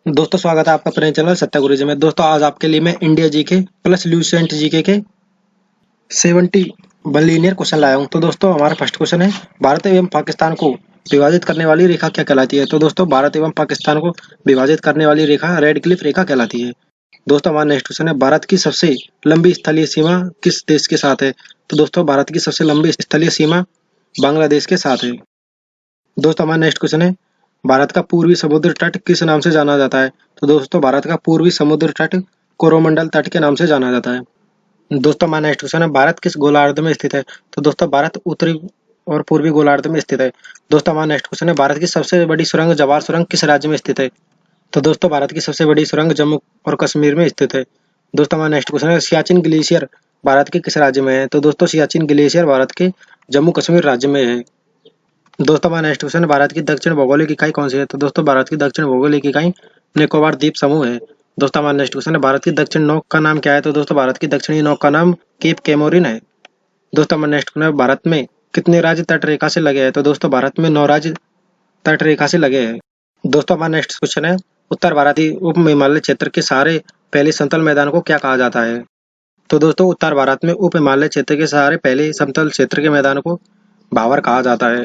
दोस्तों स्वागत है आपका अपने चैनल सत्या गुरुजी में। दोस्तों आज आपके लिए मैं India GK plus Lucent GK के 70 बिलियनियर क्वेश्चन लाया हूं। तो दोस्तों हमारा फर्स्ट क्वेश्चन है, भारत एवं पाकिस्तान को विभाजित करने वाली रेखा क्या कहलाती है? तो दोस्तों भारत एवं पाकिस्तान को विभाजित करने वाली रेखा रेड क्लिफ रेखा कहलाती है। दोस्तों हमारा नेक्स्ट क्वेश्चन है, भारत की सबसे लंबी स्थलीय सीमा किस देश के साथ है? तो दोस्तों भारत की सबसे लंबी स्थलीय सीमा बांग्लादेश के साथ है। दोस्तों हमारा नेक्स्ट क्वेश्चन है, भारत का पूर्वी समुद्र तट किस नाम से जाना जाता है? तो दोस्तों भारत का पूर्वी समुद्र तट कोरोमंडल तट के नाम से जाना जाता है। दोस्तों हमारा नेक्स्ट क्वेश्चन है, भारत किस गोलार्ध में स्थित है? तो दोस्तों भारत उत्तरी और पूर्वी गोलार्ध में स्थित है। दोस्तों हमारा नेक्स्ट क्वेश्चन है, भारत की सबसे बड़ी सुरंग जवाहर सुरंग किस राज्य में स्थित है? तो दोस्तों भारत की सबसे बड़ी सुरंग जम्मू और कश्मीर में स्थित है। दोस्तों हमारा नेक्स्ट क्वेश्चन है, सियाचिन ग्लेशियर भारत के किस राज्य में है? तो दोस्तों सियाचिन ग्लेशियर भारत के जम्मू कश्मीर राज्य में है। दोस्तों हमारा नेक्स्ट क्वेश्चन है, भारत की दक्षिण भौगोलिक इकाई कौन सी है? तो दोस्तों भारत की दक्षिण भौगोलिक इकाई निकोबार द्वीप समूह है। दोस्तों हमारा नेक्स्ट क्वेश्चन है, भारत की दक्षिण नौक का नाम क्या है? तो दोस्तों भारत की दक्षिणी नौक का नाम केप कैमोरिन है। दोस्तों हमारा नेक्स्ट क्वेश्चन है, भारत में कितने राज्य तट रेखा से लगे हैं? तो दोस्तों भारत में 9 राज्य तट रेखा से लगे हैं। दोस्तों हमारा नेक्स्ट क्वेश्चन है, उत्तर भारतीय उप हिमालय क्षेत्र के सारे पहले समतल मैदान को क्या कहा जाता है? तो दोस्तों उत्तर भारत में उप हिमालय क्षेत्र के सारे पहले समतल क्षेत्र के मैदान को भावर कहा जाता है।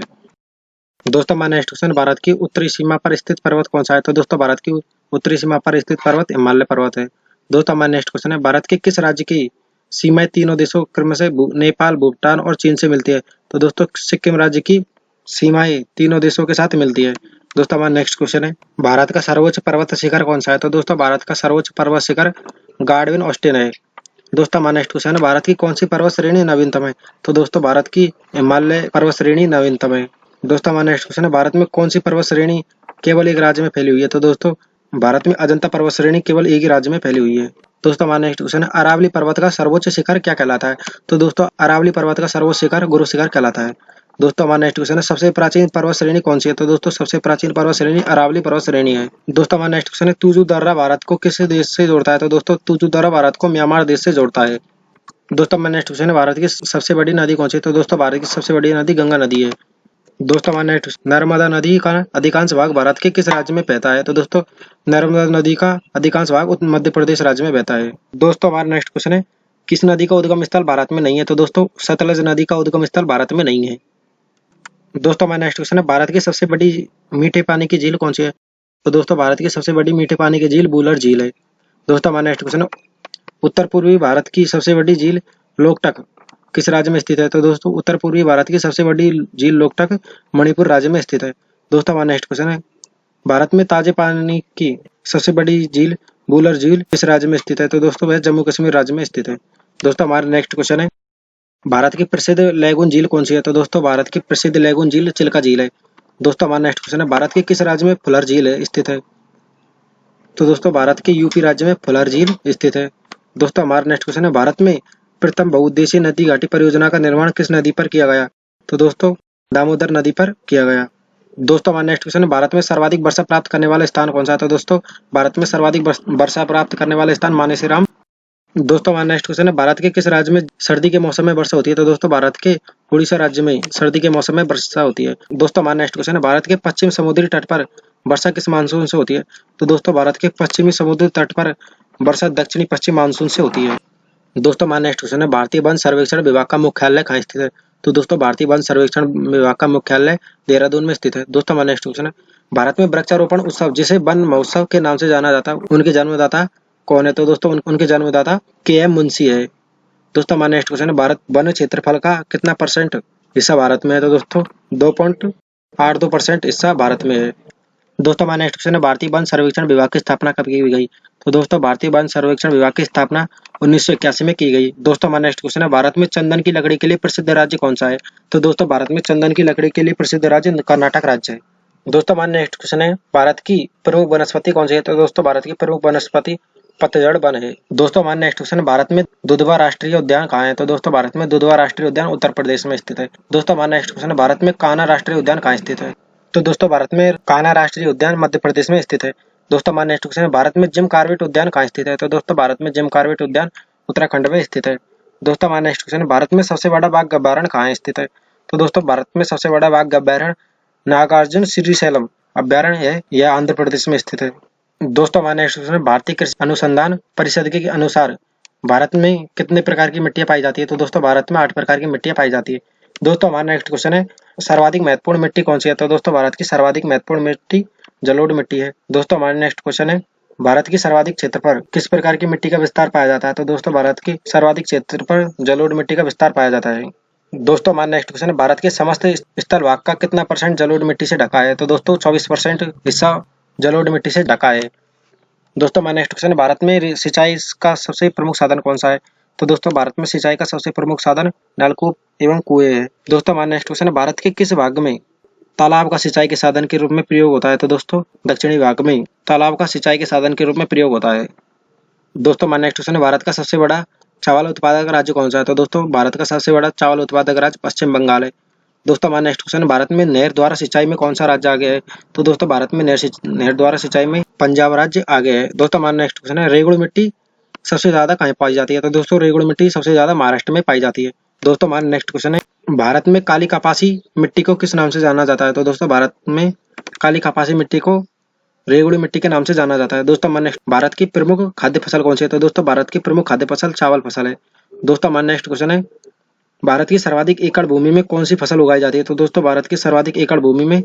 दोस्तों हमारा नेक्स्ट क्वेश्चन, भारत की उत्तरी सीमा पर स्थित पर्वत कौन सा है? तो दोस्तों भारत की उत्तरी सीमा पर स्थित पर्वत हिमालय पर्वत है। दोस्तों हमारा नेक्स्ट क्वेश्चन है, भारत के किस राज्य की सीमाएं तीनों देशों क्रम से नेपाल, भूटान और चीन से मिलती है? तो दोस्तों सिक्किम राज्य की सीमाएं तीनों देशों के साथ मिलती है। दोस्तों हमारा नेक्स्ट क्वेश्चन है, भारत का सर्वोच्च पर्वत शिखर कौन सा है? तो दोस्तों भारत का सर्वोच्च पर्वत शिखर गार्डविन ऑस्टिन है। दोस्तों हमारा नेक्स्ट क्वेश्चन है, भारत की कौन सी पर्वत श्रेणी नवीनतम है? तो दोस्तों भारत की हिमालय पर्वत श्रेणी नवीनतम है। दोस्तों हमारा नेक्स्ट क्वेश्चन है, भारत में कौन सी पर्वत श्रेणी केवल एक राज्य में फैली हुई है? तो दोस्तों भारत में अजंता पर्वत श्रेणी केवल एक ही राज्य में फैली हुई है। दोस्तों हमारा नेक्स्ट क्वेश्चन है, अरावली पर्वत का सर्वोच्च शिखर क्या कहलाता है? तो दोस्तों अरावली पर्वत का सर्वोच्च शिखर गुरु शिखर कहलाता है। दोस्तों हमारा नेक्स्ट क्वेश्चन है, सबसे प्राचीन पर्वत श्रेणी कौन सी है? तो दोस्तों सबसे प्राचीन पर्वत श्रेणी अरावली पर्वत श्रेणी है। दोस्तों हमारा नेक्स्ट क्वेश्चन है, तुजु दर्रा भारत को किस देश से जोड़ता है? तो दोस्तों तुजु दर्रा भारत को म्यांमार देश से जोड़ता है। दोस्तों हमारा नेक्स्ट क्वेश्चन है, भारत की सबसे बड़ी नदी कौन सी है? तो दोस्तों भारत की सबसे बड़ी नदी गंगा नदी है। दोस्तों हमारा नेक्स्ट, नर्मदा नदी का अधिकांश भाग भारत के किस राज्य में बहता है? तो दोस्तों नर्मदा नदी का अधिकांश भाग मध्य प्रदेश राज्य में बहता है। दोस्तों हमारा नेक्स्ट क्वेश्चन है, किस नदी का उद्गम स्थल भारत में नहीं है? तो दोस्तों सतलज नदी का उद्गम स्थल भारत में नहीं है। दोस्तों हमारा नेक्स्ट क्वेश्चन है, भारत की सबसे बड़ी मीठे पानी की झील कौन सी है? तो दोस्तों भारत की सबसे बड़ी मीठे पानी की झील वुलर झील है। दोस्तों हमारा नेक्स्ट क्वेश्चन है, उत्तर पूर्वी भारत की सबसे बड़ी झील लोकटक किस राज्य में स्थित है? तो दोस्तों उत्तर पूर्वी भारत की सबसे बड़ी झील लोकटक मणिपुर राज्य में स्थित है। दोस्तों हमारा नेक्स्ट क्वेश्चन है, भारत में ताजे पानी की सबसे बड़ी झील वुलर झील किस राज्य में स्थित है? तो दोस्तों वह जम्मू कश्मीर राज्य में स्थित है। दोस्तों हमारा नेक्स्ट क्वेश्चन है, भारत की प्रसिद्ध लैगून झील कौन सी है? तो दोस्तों भारत की प्रसिद्ध लैगून झील चिल्का झील है। दोस्तों हमारा नेक्स्ट क्वेश्चन है, भारत के किस राज्य में फुलर झील है स्थित है? तो दोस्तों भारत के यूपी राज्य में फुलर झील स्थित है। दोस्तों हमारा नेक्स्ट क्वेश्चन है, भारत में प्रथम बहुउद्देशीय नदी घाटी परियोजना का निर्माण किस नदी पर किया गया? तो दोस्तों दामोदर नदी पर किया गया। दोस्तों हमारा नेक्स्ट क्वेश्चन है, भारत में सर्वाधिक वर्षा प्राप्त करने वाला स्थान कौन सा है? तो दोस्तों भारत में सर्वाधिक वर्षा प्राप्त करने वाला स्थान मानेसराम। दोस्तों हमारा नेक्स्ट क्वेश्चन है, भारत के किस राज्य में सर्दी के मौसम में वर्षा होती है? तो दोस्तों भारत के उड़ीसा राज्य में सर्दी के मौसम में वर्षा होती है। दोस्तों हमारा नेक्स्ट क्वेश्चन है, भारत के पश्चिम समुद्री तट पर वर्षा किस मानसून से होती है? तो दोस्तों भारत के पश्चिमी समुद्री तट पर वर्षा दक्षिणी पश्चिम मानसून से होती है। दोस्तों हमारा नेक्स्ट क्वेश्चन है, भारतीय वन सर्वेक्षण विभाग का मुख्यालय कहाँ स्थित है? तो दोस्तों भारतीय वन सर्वेक्षण विभाग का मुख्यालय देहरादून में स्थित है। दोस्तों हमारा नेक्स्ट क्वेश्चन है, भारत में वृक्षारोपण उत्सव जिसे वन महोत्सव के नाम से जाना जाता है उनके जन्मदाता कौन है? तो दोस्तों उनके जन्मदाता के.एम. मुंशी है। दोस्तों हमारा नेक्स्ट क्वेश्चन है, भारत वन क्षेत्रफल का कितना % हिस्सा भारत में है? तो दोस्तों 2.82% हिस्सा भारत में है। दोस्तों हमारा नेक्स्ट क्वेश्चन है, भारतीय वन सर्वेक्षण विभाग की स्थापना कब की गई? तो दोस्तों भारतीय वन सर्वेक्षण विभाग की स्थापना 1981 में की गई। दोस्तों हमारा नेक्स्ट क्वेश्चन है, भारत में चंदन की लकड़ी के लिए प्रसिद्ध राज्य कौन सा है? तो दोस्तों भारत में चंदन की लकड़ी के लिए प्रसिद्ध राज्य कर्नाटक राज्य है। दोस्तों हमारा नेक्स्ट क्वेश्चन है, भारत की प्रमुख वनस्पति कौन सी है? तो दोस्तों भारत की प्रमुख वनस्पति पतझड़ वन है। दोस्तों हमारा नेक्स्ट क्वेश्चन है, भारत में दुधवा राष्ट्रीय उद्यान कहाँ है? तो दोस्तों भारत में दुधवा राष्ट्रीय उद्यान उत्तर प्रदेश में स्थित है। दोस्तों हमारा नेक्स्ट क्वेश्चन है, भारत में कान्हा राष्ट्रीय उद्यान कहाँ स्थित है? तो दोस्तों भारत में कान्हा राष्ट्रीय उद्यान मध्य प्रदेश में स्थित है। दोस्तों हमारा नेक्स्ट क्वेश्चन है, भारत में जिम कॉर्बेट उद्यान कहाँ स्थित है? तो दोस्तों भारत में जिम कॉर्बेट उद्यान उत्तराखंड में स्थित है। दोस्तों हमारा नेक्स्ट क्वेश्चन है, भारत में सबसे बड़ा बाघ अभयारण्य कहाँ स्थित है? तो दोस्तों भारत में सबसे बड़ा बाघ अभयारण्य नागार्जुन श्रीशैलम अभयारण्य है, यह आंध्र प्रदेश में स्थित है। दोस्तों हमारा नेक्स्ट क्वेश्चन है, भारतीय कृषि अनुसंधान परिषद के अनुसार भारत में कितने प्रकार की मिट्टियां पाई जाती है? तो दोस्तों भारत में 8 प्रकार की मिट्टियां पाई जाती है। दोस्तों हमारा नेक्स्ट क्वेश्चन है, सर्वाधिक महत्वपूर्ण मिट्टी कौन सी है? तो दोस्तों भारत की सर्वाधिक महत्वपूर्ण मिट्टी जलोढ़ मिट्टी है। दोस्तों हमारा नेक्स्ट क्वेश्चन है, भारत की सर्वाधिक क्षेत्र पर किस प्रकार की मिट्टी का विस्तार पाया जाता है? तो दोस्तों भारत की सर्वाधिक क्षेत्र पर जलोढ़ मिट्टी का विस्तार पाया जाता है। दोस्तों हमारा नेक्स्ट क्वेश्चन है, भारत के समस्त स्थल भाग का कितना परसेंट जलोढ़ मिट्टी से ढका है? तो दोस्तों 24% हिस्सा जलोढ़ मिट्टी से ढका है। दोस्तों हमारा नेक्स्ट क्वेश्चन है, भारत में सिंचाई का सबसे प्रमुख साधन कौन सा है? तो दोस्तों भारत में सिंचाई का सबसे प्रमुख साधन नलकूप एवं कुएं है। दोस्तों हमारा नेक्स्ट क्वेश्चन है, भारत के किस भाग में तालाब का सिंचाई के साधन के रूप में प्रयोग होता है? तो दोस्तों दक्षिणी भाग में तालाब का सिंचाई के साधन के रूप में प्रयोग होता है। दोस्तों हमारा नेक्स्ट क्वेश्चन है, भारत का सबसे बड़ा चावल उत्पादक राज्य कौन सा है? तो दोस्तों भारत का सबसे बड़ा चावल उत्पादक राज्य पश्चिम बंगाल है। दोस्तों हमारा नेक्स्ट क्वेश्चन है, भारत में नहर द्वारा सिंचाई में कौन सा राज्य आगे है? तो दोस्तों भारत में नहर द्वारा सिंचाई में पंजाब राज्य आगे है। दोस्तों हमारा नेक्स्ट क्वेश्चन है, रेगुड़ मिट्टी सबसे ज्यादा कहाँ पाई जाती है? तो दोस्तों रेगुड़ मिट्टी सबसे ज्यादा महाराष्ट्र में पाई जाती है। दोस्तों हमारा नेक्स्ट क्वेश्चन है, भारत में काली कपासी मिट्टी को किस नाम से जाना जाता है? तो दोस्तों भारत में काली कपासी मिट्टी को रेगुड़ी मिट्टी के नाम से जाना जाता है। दोस्तों हमारा नेक्स्ट, भारत की प्रमुख खाद्य फसल कौन सी है? तो दोस्तों भारत की प्रमुख खाद्य फसल चावल फसल है। दोस्तों हमारा नेक्स्ट क्वेश्चन है, भारत की सर्वाधिक एकड़ भूमि में कौन सी फसल उगाई जाती है? तो दोस्तों भारत की सर्वाधिक एकड़ भूमि में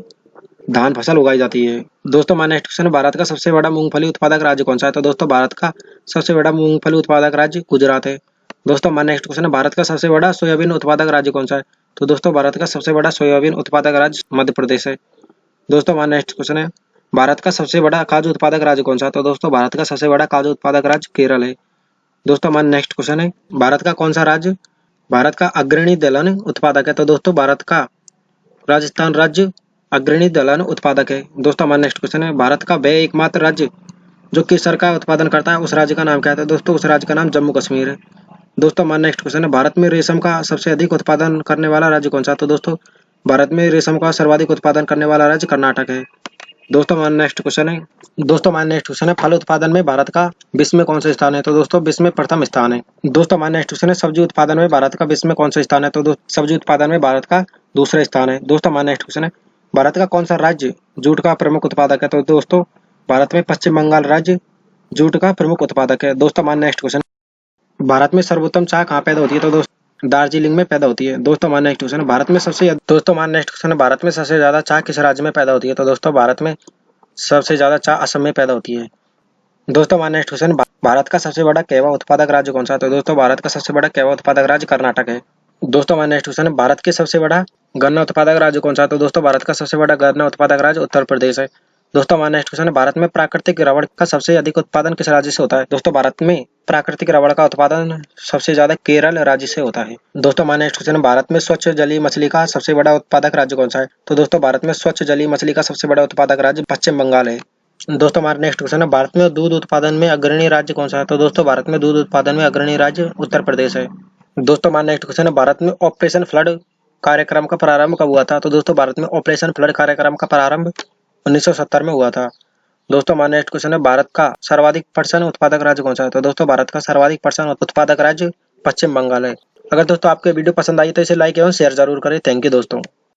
धान फसल उगाई जाती है। दोस्तों हमारा नेक्स्ट क्वेश्चन है, भारत का सबसे बड़ा मूंगफली उत्पादक राज्य कौन सा है? तो दोस्तों भारत का सबसे बड़ा मूंगफली उत्पादक राज्य गुजरात है। दोस्तों हमारा नेक्स्ट क्वेश्चन है, भारत का सबसे बड़ा सोयाबीन उत्पादक राज्य कौन सा है? तो दोस्तों भारत का सबसे बड़ा सोयाबीन उत्पादक राज्य मध्य प्रदेश है। दोस्तों हमारा नेक्स्ट क्वेश्चन है, भारत का सबसे बड़ा काजू उत्पादक राज्य कौन सा है? तो दोस्तों भारत का सबसे बड़ा काजू उत्पादक राज्य केरल है। दोस्तों हमारा नेक्स्ट क्वेश्चन है, भारत का कौन सा राज्य भारत का अग्रणी दलहन उत्पादक है? तो दोस्तों भारत का राजस्थान राज्य अग्रणी दलहन उत्पादक है। दोस्तों हमारा नेक्स्ट क्वेश्चन है, भारत का वह एकमात्र राज्य जो केसर का उत्पादन करता है, उस राज्य का नाम क्या है? तो दोस्तों उस राज्य का नाम जम्मू कश्मीर है। दोस्तों हमारा नेक्स्ट क्वेश्चन है, भारत में रेशम का सबसे अधिक उत्पादन करने वाला राज्य कौन सा है? तो दोस्तों भारत में रेशम का सर्वाधिक उत्पादन करने वाला राज्य कर्नाटक है। दोस्तों हमारा नेक्स्ट क्वेश्चन है, फल उत्पादन में भारत का विश्व में कौन सा स्थान है? तो दोस्तों विश्व में प्रथम स्थान है। दोस्तों हमारा नेक्स्ट क्वेश्चन है, सब्जी उत्पादन में भारत का विश्व में कौन सा स्थान है? तो दोस्तों सब्जी उत्पादन में भारत का दूसरा स्थान है। दोस्तों हमारा नेक्स्ट क्वेश्चन है, भारत का कौन सा राज्य जूट का प्रमुख उत्पादक है? तो दोस्तों भारत में पश्चिम बंगाल राज्य जूट का प्रमुख उत्पादक है। दोस्तों हमारा नेक्स्ट क्वेश्चन, भारत में सर्वोत्तम चाय कहाँ पैदा होती है? तो दोस्तों दार्जिलिंग में पैदा होती है। दोस्तों हमारा नेक्स्ट क्वेश्चन है, भारत में सबसे ज्यादा चाय किस राज्य में पैदा होती है? तो दोस्तों भारत में सबसे ज्यादा चाय असम में पैदा होती है। दोस्तों हमारा नेक्स्ट क्वेश्चन, भारत का सबसे बड़ा कहवा उत्पादक राज्य कौन सा है? तो दोस्तों भारत का सबसे बड़ा कहवा उत्पादक राज्य कर्नाटक है। दोस्तों हमारा नेक्स्ट क्वेश्चन है, भारत के सबसे बड़ा गन्ना उत्पादक राज्य कौन सा है? तो दोस्तों भारत का सबसे बड़ा गन्ना उत्पादक राज्य उत्तर प्रदेश है। दोस्तों हमारा नेक्स्ट क्वेश्चन है, भारत में प्राकृतिक रबड़ का सबसे अधिक उत्पादन किस राज्य से होता है? दोस्तों भारत में प्राकृतिक रबड़ का उत्पादन सबसे ज्यादा केरल राज्य से होता है। दोस्तों हमारा नेक्स्ट क्वेश्चन है, भारत में स्वच्छ जलीय मछली का सबसे बड़ा उत्पादक राज्य कौन सा है? तो दोस्तों भारत में स्वच्छ जलीय मछली का सबसे बड़ा उत्पादक राज्य पश्चिम बंगाल है। दोस्तों हमारा नेक्स्ट क्वेश्चन है, भारत में दूध उत्पादन में अग्रणी राज्य कौन सा है? तो दोस्तों भारत में दूध उत्पादन में अग्रणी राज्य उत्तर प्रदेश है। दोस्तों हमारा नेक्स्ट क्वेश्चन है, भारत में ऑपरेशन फ्लड कार्यक्रम का प्रारंभ कब हुआ था? तो दोस्तों भारत में ऑपरेशन फ्लड कार्यक्रम का प्रारंभ 1970 में हुआ था। दोस्तों हमारा नेक्स्ट क्वेश्चन है, भारत का सर्वाधिक पटसन उत्पादक राज्य कौन सा है? तो दोस्तों भारत का सर्वाधिक पटसन उत्पादक राज्य पश्चिम बंगाल है। अगर दोस्तों आपको वीडियो पसंद आई तो इसे लाइक एवं शेयर जरूर करें। थैंक यू दोस्तों।